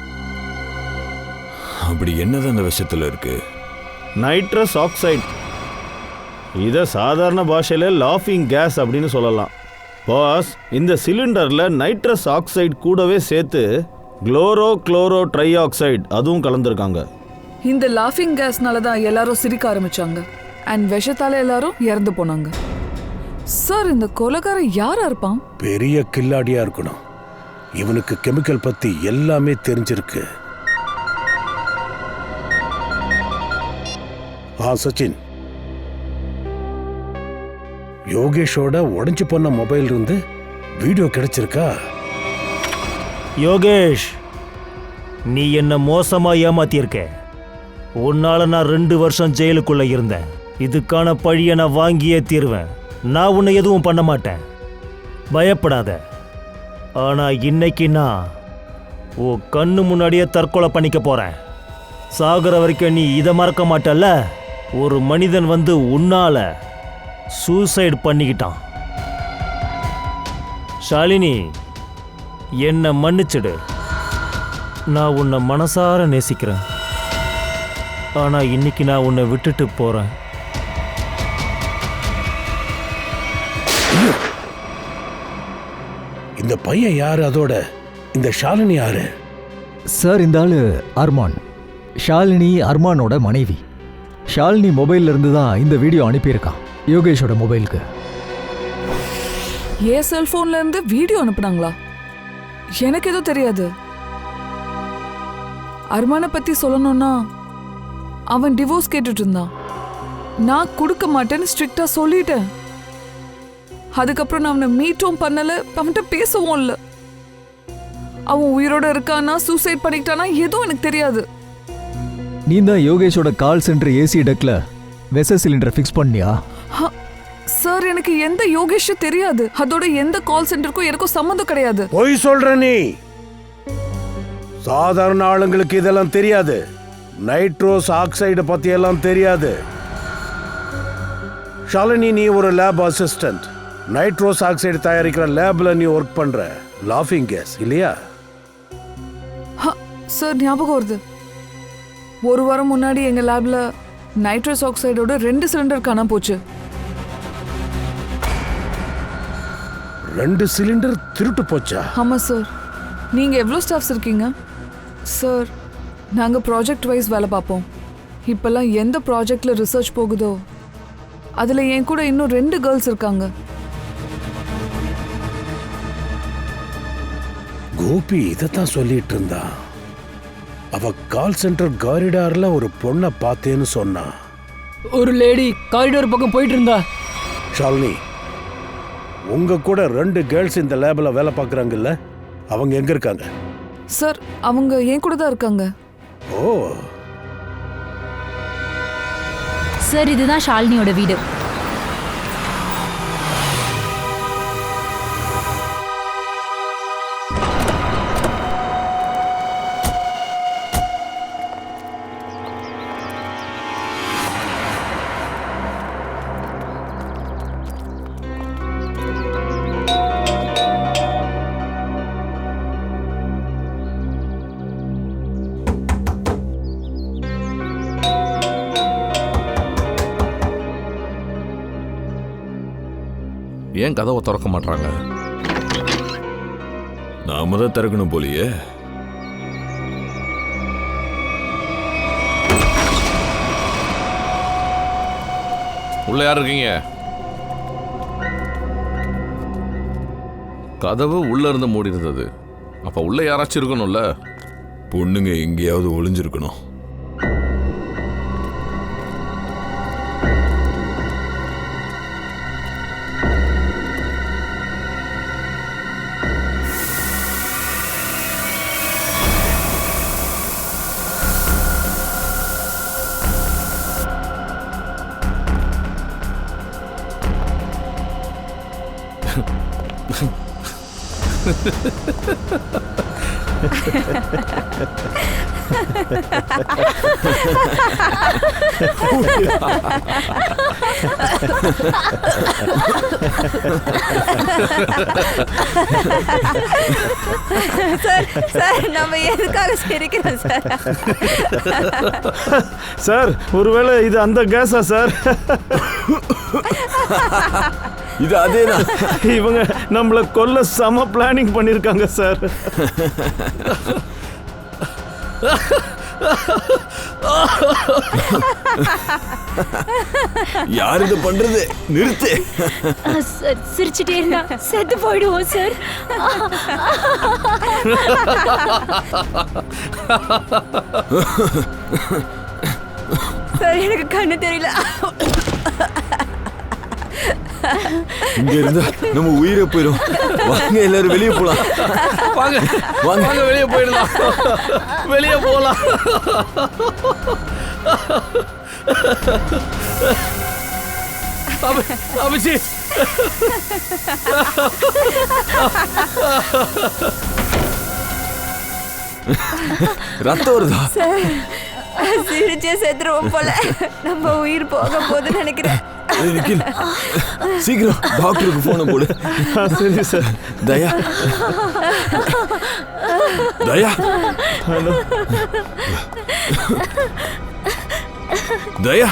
[SPEAKER 2] அப்படி என்னதான் அந்த விஷத்துல இருக்கு?
[SPEAKER 1] Nitrous oxide. இதை சாதாரண பாஷையில் லாஃபிங் கேஸ் அப்படின்னு சொல்லலாம். பாஸ், இந்த சிலிண்டரில் நைட்ரஸ் ஆக்சைடு கூடவே சேர்த்து குளோரோ ட்ரை ஆக்சைடு அதுவும் கலந்துருக்காங்க.
[SPEAKER 5] இந்த லாஃபிங் கேஸ்னால தான் எல்லாரும் சிரிக்க ஆரம்பிச்சாங்க. அண்ட் விஷத்தால எல்லாரும் இறந்து போனாங்க. சார், இந்த கொலைகாரன் யாரா இருப்பான்?
[SPEAKER 3] பெரிய கில்லாடியா இருக்கணும். இவனுக்கு கெமிக்கல் பத்தி எல்லாமே தெரிஞ்சிருக்கு. சச்சின், யோகேஷோட உடைஞ்சு போன மொபைல் இருந்து வீடியோ கிடைச்சிருக்கா?
[SPEAKER 10] யோகேஷ், நீ என்ன மோசமா ஏமாத்தியிருக்க. உன்னால நான் 2 வருஷம் ஜெயிலுக்குள்ள இருந்தேன். இதுக்கான பழியை நான் வாங்கியே தீருவேன். நான் உன்னை எதுவும் பண்ண மாட்டேன், பயப்படாத. ஆனா இன்னைக்கு நான் உன் கண்ணு முன்னாடியே தற்கொலை பண்ணிக்க போறேன். சாகுற வரைக்கும் நீ இதை மறக்க மாட்டல்ல? ஒரு மனிதன் வந்து உன்னால சூசைட் பண்ணிக்கிட்டான். ஷாலினி, என்னை மன்னிச்சிடு. நான் உன்னை மனசார நேசிக்கிறேன். ஆனா இன்னைக்கு நான் உன்னை விட்டுட்டு போறேன்.
[SPEAKER 3] இந்த பையன் யாரு? அதோட இந்த ஷாலினி யாரு?
[SPEAKER 6] சார், இந்த ஆளு அர்மான். ஷாலினி அர்மானோட மனைவி. ஷாலினி மொபைல்ல இருந்து தான் இந்த வீடியோ அனுப்பியிருக்கான் யோகேஷோட மொபைலுக்கு.
[SPEAKER 5] ஏன் செல்போன்ல இருந்து வீடியோ அனுப்புனாங்களா? எனக்கு எதுவும் தெரியாது. அர்மானை பத்தி சொல்லணும்னா, அவன் டிவோர்ஸ் கேட்டுட்டு இருந்தான். நான் கொடுக்க மாட்டேன்னு ஸ்ட்ரிக்டா சொல்லிட்டேன். அதுக்கப்புறம் நான் அவனை மீட்டும் பண்ணல, அவன்கிட்ட பேசவும் இல்லை. அவன் உயிரோட இருக்கானா, சூசைட் பண்ணிக்கிட்டானா எதுவும் எனக்கு தெரியாது.
[SPEAKER 6] நீ தான் யோகேஷோட call centre AC டெக்ல வெச cylinder fix பண்ணியா?
[SPEAKER 5] சார், எனக்கு எந்த யோகேஷும் தெரியாது. அதோட எந்த கால் சென்டருக்கும் எனக்கும் சம்மந்தம் கிடையாது.
[SPEAKER 3] பொய் சொல்ற நீ. சாதாரண ஆளுங்களுக்கு இதெல்லாம் தெரியாது. நைட்ரோஸ் ஆக்சைடு பத்தி எல்லாம் தெரியாது. ஷாலினி, நீ ஒரு லேப் அசிஸ்டன்ட். நைட்ரோஸ் ஆக்சைடு தயாரிக்கிற லேப்ல நீ ஒர்க் பண்ற. லாஃபிங் கேஸ் இல்லையா?
[SPEAKER 5] சார், ஞாபகம் வருது. ஒரு வாரம் முன்னாடி எங்க லேப்ல நைட்ரஸ் ஆக்சைடோட 2 சிலிண்டர் காணாம போச்சு.
[SPEAKER 3] 2 சிலிண்டர் திருட்டு போச்சா?
[SPEAKER 5] ஆமா சார். நீங்க எவ்வளோ ஸ்டாஃப்ஸ் இருக்கீங்க? சார், நாங்க ப்ராஜெக்ட் வைஸ் வேலை பார்ப்போம். இப்பெல்லாம் எந்த ப்ராஜெக்ட்ல ரிசர்ச் போகுதோ அதுல என் கூட இன்னும் 2 கேர்ள்ஸ் இருக்காங்க.
[SPEAKER 3] கோபி இதைத்தான் சொல்லிட்டு இருந்தா. அவ கால் சென்டர் காரிடார்ல ஒரு பொண்ணை பார்த்தேன்னு சொன்னா.
[SPEAKER 8] ஒரு லேடி காரிடார் பக்கம் போயிட்டு இருந்தா.
[SPEAKER 3] ஷாலினி, உங்க கூட 2 கேர்ள்ஸ் இந்த லேப்ல வேலை பார்க்குறாங்கல்ல, அவங்க எங்க இருக்காங்க?
[SPEAKER 5] சார், அவங்க என் கூட தான் இருக்காங்க.
[SPEAKER 3] ஓ
[SPEAKER 4] சார், இதுதான் ஷாலினியோட வீடு.
[SPEAKER 11] ஏன் கதவை திறக்க மாட்டாங்க?
[SPEAKER 2] நாம தான் திறக்கணும் போலியே.
[SPEAKER 11] உள்ள யார் இருக்கீங்க? கதவு உள்ள இருந்து மூடி இருந்தது. அப்ப உள்ள யாராச்சும் இருக்கணும்ல.
[SPEAKER 2] பொண்ணுங்க எங்கேயாவது ஒளிஞ்சிருக்கணும்.
[SPEAKER 9] சார் சார் நம்ம எதுக்காக சிரிக்கிறோம் சார்?
[SPEAKER 1] சார் ஒருவேளை இது அந்த கேஸா சார்?
[SPEAKER 2] இது அதேதான்.
[SPEAKER 1] இவங்க நம்மள கொல்ல செம பிளானிங் பண்ணிருக்காங்க சார்.
[SPEAKER 2] யார் இது பண்றது? நிறுத்து.
[SPEAKER 4] சார் சிரிச்சுட்டே இருந்தா செத்து போயிடுவோம் சார்.
[SPEAKER 9] சார் எனக்கு கண்ணு தெரியல.
[SPEAKER 2] இங்க இருந்தா நம்ம உயிரை போயிடும். வாங்க எல்லாரும் வெளியே போலாம்.
[SPEAKER 11] வாங்க வாங்க வெளியே போயிடலாம். வெளியே போலாம். அபிஷேக்
[SPEAKER 2] ரத்தம் வருதா?
[SPEAKER 9] சார் சிரிச்சே செத்துருவோம் போல. நம்ம உயிர் போக போகுதுன்னு நினைக்கிறேன்.
[SPEAKER 2] நிக்கில் சீக்கிரம் டாக்டருக்கு போன போடு.
[SPEAKER 1] சரி சார்.
[SPEAKER 2] தயா தயா
[SPEAKER 1] ஹலோ
[SPEAKER 2] தயா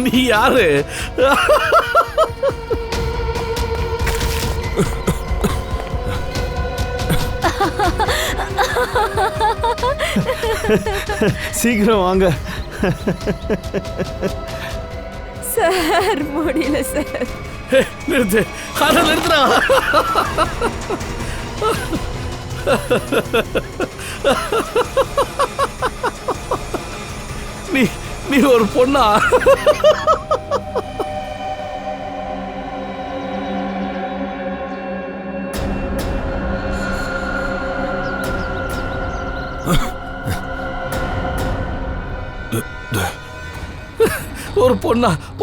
[SPEAKER 11] நீ யாரு?
[SPEAKER 1] சீக்கிரம் வாங்க
[SPEAKER 9] சார். முடியல சார்.
[SPEAKER 11] நிறுத்து. அதை நிறுத்துறா. நீ நீ ஒரு பொண்ணா?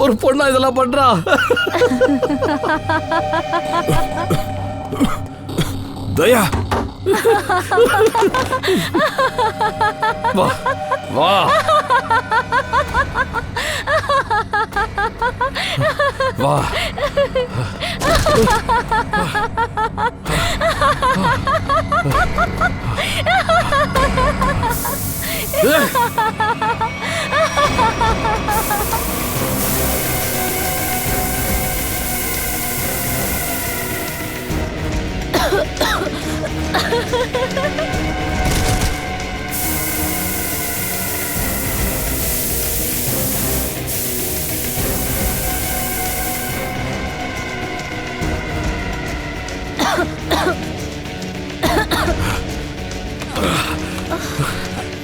[SPEAKER 11] ஒரு பொண்ணா இதெல்லாம் பண்றா?
[SPEAKER 2] தயா
[SPEAKER 11] வா வா வா.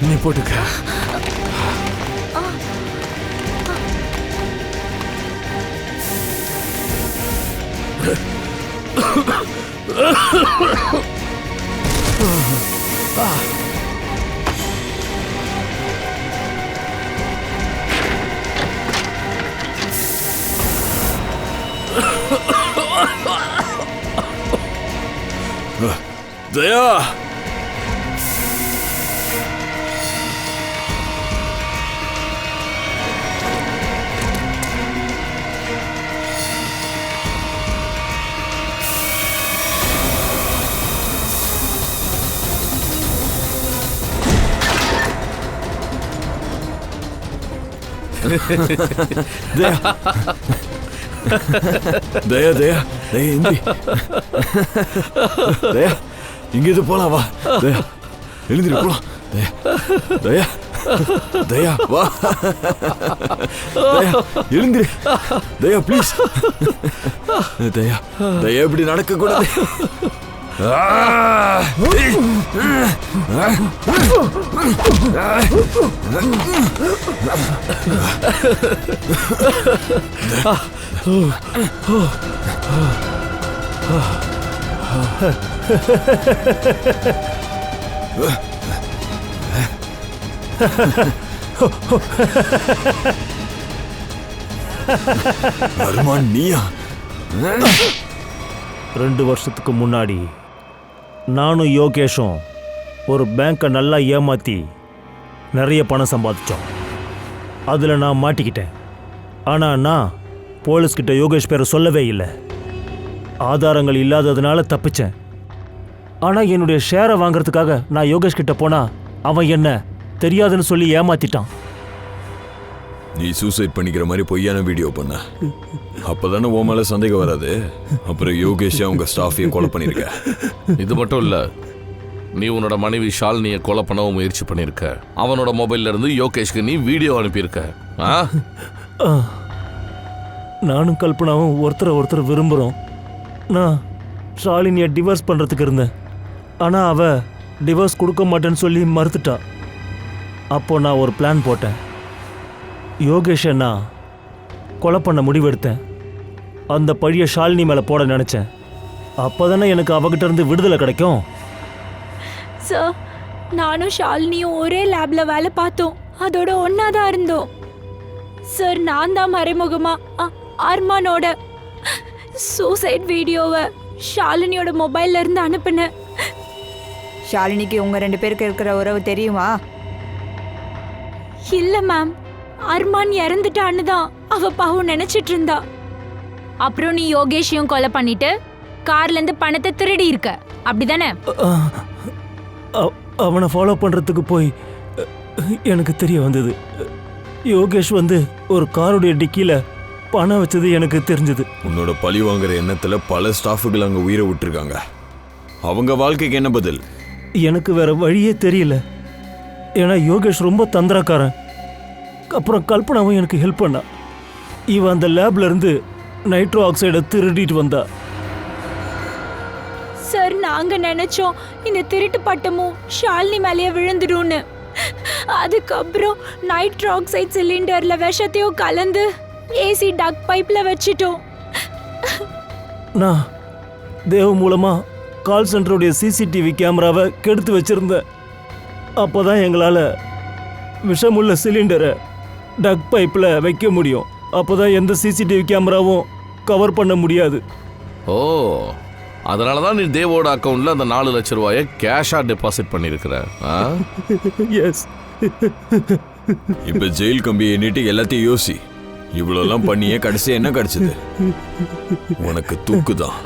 [SPEAKER 11] நீ போட்டுக்க.
[SPEAKER 2] தயா தயா தயா தயா எந்தி. தயா இங்க இது போலாம் வா. தயா எழுந்திரு போலாம். தயா தயா தயா வா. தயா எழுந்திரு. தயா ப்ளீஸ். தயா தயா இப்படி நடக்க கூடாது. அர்மான் நீயா?
[SPEAKER 10] 2 வருஷத்துக்கு முன்னாடி நானும் யோகேஷும் ஒரு பேங்கை நல்லா ஏமாற்றி நிறைய பணம் சம்பாதிச்சோம். அதில் நான் மாட்டிக்கிட்டேன். ஆனால் நான் போலீஸ்கிட்ட யோகேஷ் பேரை சொல்லவே இல்லை. ஆதாரங்கள் இல்லாததுனால தப்பிச்சேன். ஆனால் என்னுடைய ஷேரை வாங்குறதுக்காக நான் யோகேஷ் கிட்ட போனா அவன் என்ன தெரியாதுன்னு சொல்லி ஏமாத்திட்டான்.
[SPEAKER 2] நீ சூசைட் பண்ணிக்கிற மாதிரி பொய்யான வீடியோ பண்ண. அப்பதானே உன் மேல சந்தேகம் வராது. அப்புறம் யோகேஷ் அவங்க ஸ்டாஃபையும் கொலை பண்ணிருக்க.
[SPEAKER 11] இது மட்டும் இல்ல, நீ உன்னோட மனைவி ஷாலினியை கொலை பண்ணவும் முயற்சி பண்ணிருக்க. அவனோட மொபைல்ல இருந்து யோகேஷ்க்கு நீ வீடியோ அனுப்பியிருக்க.
[SPEAKER 10] நானும் கல்பனாவும் ஒருத்தர் விரும்புகிறோம். நான் ஷாலினியை டிவோர்ஸ் பண்ணுறதுக்கு இருந்தேன். ஆனால் அவள் டிவோர்ஸ் கொடுக்க மாட்டேன்னு சொல்லி மறுத்துட்டா. அப்போ நான் ஒரு பிளான் போட்டேன். யோகேஷை நான் கொலை பண்ண முடிவெடுத்தேன். அந்த பழியை ஷாலினி மேலே போட நினச்சேன். அப்போ தானே எனக்கு அவகிட்ட இருந்து விடுதலை கிடைக்கும்.
[SPEAKER 4] சார், நானும் ஷாலினியும் ஒரே லேப்ல வேலை பார்த்தோம். அதோட ஒன்னா தான் இருந்தோம். சார், நான் தான் மறைமுகமா அர்மானோட சூசைட் வீடியோவை ஷாலினியோட மொபைல்ல இருந்து அனுப்புனேன்.
[SPEAKER 9] ஷாலினிக்கு உங்க 2 பேருக்கு இருக்கிற உறவு தெரியுமா?
[SPEAKER 4] இல்ல மேம், அர்மான் இறந்துட்டான்னு தான் அவ பாவம் நினைச்சிட்டு இருந்தா. அப்புறம் நீ யோகேஷையும் கொலை பண்ணிட்டு கார்ல இருந்து பணத்தை திருடி இருக்க, அப்படிதானே?
[SPEAKER 10] அவனை ஃபாலோ பண்ணுறதுக்கு போய் எனக்கு தெரிய வந்தது. யோகேஷ் வந்து ஒரு காருடைய டிக்கியில் பணம் வச்சது எனக்கு தெரிஞ்சது.
[SPEAKER 2] உன்னோட பழி வாங்குற எண்ணத்துல பல ஸ்டாஃபுகள் அங்க உயிரை விட்டுருக்காங்க. அவங்க வாழ்க்கைக்கு என்ன பதில்?
[SPEAKER 10] எனக்கு வேற வழியே தெரியல. ஏன்னா யோகேஷ் ரொம்ப தந்திரக்காரன். அப்புறம் கல்பனாவும் எனக்கு ஹெல்ப் பண்ணா. இவன் அந்த லேப்ல இருந்து நைட்ரோ ஆக்சைடை திருடிட்டு வந்தா.
[SPEAKER 4] சார், நாங்க நினைச்சோம் இந்த திருட்டு பட்டமும் ஷாலினி மேலேயே விழுந்துடும்னு. அதுக்கப்புறம் நைட்ரோ ஆக்சைடு சிலிண்டர்ல விஷத்தையும் கலந்து ஏசி டக் பைப்ல வச்சிட்டோம்.
[SPEAKER 10] நான் தேவ மூலமா கால் சென்டருடைய சிசிடிவி கேமராவை கெடுத்து வச்சிருந்தேன். அப்போதான் எங்களால் விஷமுள்ள சிலிண்டரை டக் பைப்பில் வைக்க முடியும். அப்போதான் எந்த சிசிடிவி கேமராவும் கவர் பண்ண முடியாது.
[SPEAKER 11] ஓ, அதனால தான் நீ தேவோட அக்கௌண்ட்ல அந்த 4 லட்சம் ரூபாயை கேஷா டெபாசிட் பண்ணியிருக்கிற.
[SPEAKER 10] எஸ்.
[SPEAKER 2] இப்ப ஜெயில் கம்பியை எண்ணிட்டு எல்லாத்தையும் யோசி. இவ்வளோலாம் பண்ணியே கடைசி என்ன கிடைச்சது? உனக்கு தூக்குதான்.